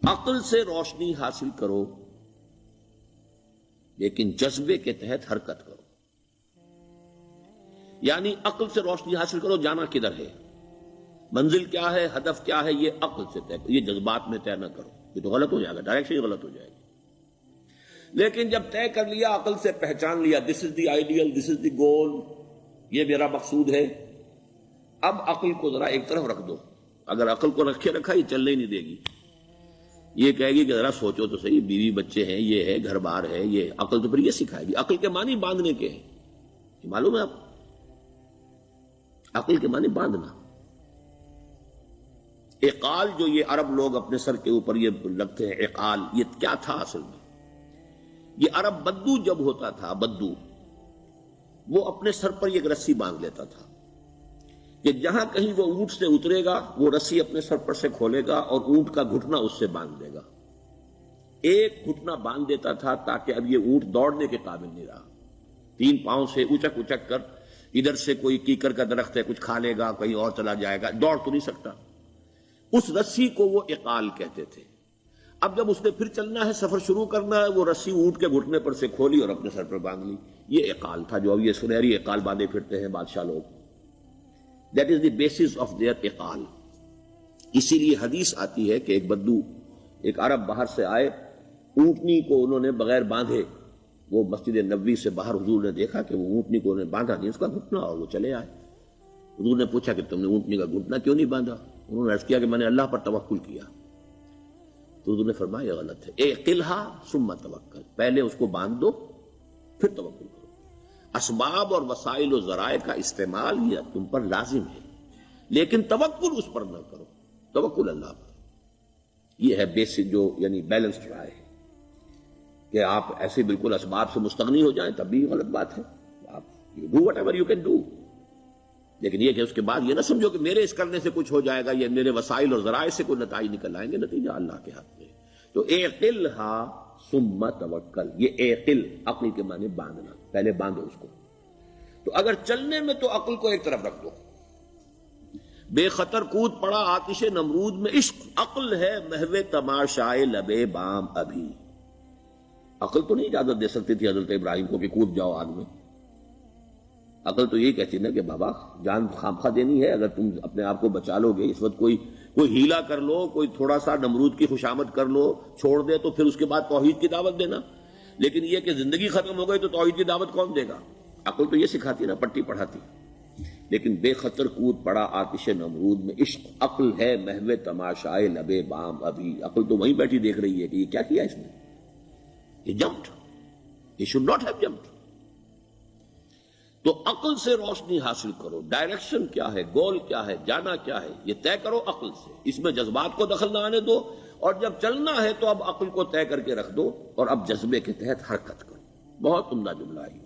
عقل سے روشنی حاصل کرو لیکن جذبے کے تحت حرکت کرو. یعنی عقل سے روشنی حاصل کرو، جانا کدھر ہے، منزل کیا ہے، ہدف کیا ہے، یہ عقل سے طے کرو، یہ جذبات میں طے نہ کرو، یہ تو غلط ہو جائے گا، ڈائریکشن ہی غلط ہو جائے گی. لیکن جب طے کر لیا، عقل سے پہچان لیا، دس از دی آئیڈیل، دس از دی گول، یہ میرا مقصود ہے، اب عقل کو ذرا ایک طرف رکھ دو. اگر عقل کو رکھے رکھا یہ چلنے ہی نہیں دے گی، یہ کہے گی کہ ذرا سوچو تو صحیح، بیوی بچے ہیں، یہ ہے، گھر بار ہے، یہ عقل تو پھر یہ سکھائے گی. عقل کے معنی باندھنے کے ہیں، یہ معلوم ہے آپ، عقل کے معنی باندھنا. اقال جو یہ عرب لوگ اپنے سر کے اوپر یہ لگتے ہیں، اقال، یہ کیا تھا اصل میں؟ یہ عرب بدو جب ہوتا تھا، بدو وہ اپنے سر پر ایک رسی باندھ لیتا تھا کہ جہاں کہیں وہ اونٹ سے اترے گا وہ رسی اپنے سر پر سے کھولے گا اور اونٹ کا گھٹنا اس سے باندھ دے گا. ایک گھٹنا باندھ دیتا تھا تاکہ اب یہ اونٹ دوڑنے کے قابل نہیں رہا، 3 پاؤں سے اچک اچک کر، ادھر سے کوئی کیکر کا درخت ہے کچھ کھا لے گا، کہیں اور چلا جائے گا، دوڑ تو نہیں سکتا. اس رسی کو وہ اقال کہتے تھے. اب جب اس نے پھر چلنا ہے، سفر شروع کرنا ہے، وہ رسی اونٹ کے گھٹنے پر سے کھولی اور اپنے سر پر باندھ لی. یہ اقال تھا جو اب یہ سنہری اقال باندھے پھرتے ہیں بادشاہ لوگ. That is the basis of their اقال. اسی لیے حدیث آتی ہے کہ ایک بدو، ایک عرب باہر سے آئے، اونٹنی کو انہوں نے بغیر باندھے، وہ مسجد نبوی سے باہر حضور نے دیکھا کہ وہ اونٹنی کو انہوں نے باندھا نہیں، اس کا گھٹنا، اور وہ چلے آئے. حضور نے پوچھا کہ تم نے اونٹنی کا گھٹنا کیوں نہیں باندھا؟ انہوں نے عرض کیا کہ میں نے اللہ پر توکل کیا. تو حضور نے فرمایا یہ غلط ہے، اعقلھا ثم توکل، پہلے اس کو باندھ دو پھر توکل کرو. اسباب اور وسائل و ذرائع کا استعمال یہ تم پر لازم ہے، لیکن توکل اس پر نہ کرو، توکل اللہ پر. یہ ہے بیسک جو یعنی بیلنسڈ رائے ہے کہ آپ ایسے بالکل اسباب سے مستغنی ہو جائیں تب بھی غلط بات ہے. آپ do what ever you can do, لیکن یہ کہ اس کے بعد یہ نہ سمجھو کہ میرے اس کرنے سے کچھ ہو جائے گا، یہ میرے وسائل اور ذرائع سے کوئی نتائج نکل آئیں گے، نتیجہ اللہ کے ہاتھ میں. تو اعقلھا ثم توکل، یہ اعقل، عقل کے معنی باندھنا، پہلے باندھو اس کو. تو اگر چلنے میں تو عقل کو ایک طرف رکھ دو. بے خطر کود پڑا آتش نمرود میں عشق، عقل ہے محو تماشائے لبے بام ابھی. عقل تو نہیں اجازت دے سکتی تھی حضرت ابراہیم کو کہ کود جاؤ آگ میں. عقل تو یہی کہتی نا کہ بابا جان خامخواہ دینی ہے، اگر تم اپنے آپ کو بچا لو گے، اس وقت کوئی ہیلا کر لو، کوئی تھوڑا سا نمرود کی خوشامد کر لو، چھوڑ دے تو پھر اس کے بعد توحید کی دعوت دینا. لیکن یہ کہ زندگی ختم ہو گئی تو توحید کی دعوت کون دے گا؟ عقل تو یہ سکھاتی نا، پٹی پڑھاتی. لیکن بے خطر کود پڑا آتش نمرود میں عشق، عقل ہے محو تماشائے لبے بام ابھی. عقل تو وہیں بیٹھی دیکھ رہی ہے کہ یہ کیا کیا اس نے، یہ جمپڈ، یہ شوڈ ناٹ ہیو جمپڈ. تو عقل سے روشنی حاصل کرو، ڈائریکشن کیا ہے، گول کیا ہے، جانا کیا ہے، یہ طے کرو عقل سے. اس میں جذبات کو دخل نہ آنے دو، اور جب چلنا ہے تو اب عقل کو طے کر کے رکھ دو، اور اب جذبے کے تحت حرکت کرو. بہت عمدہ جملہ ہے.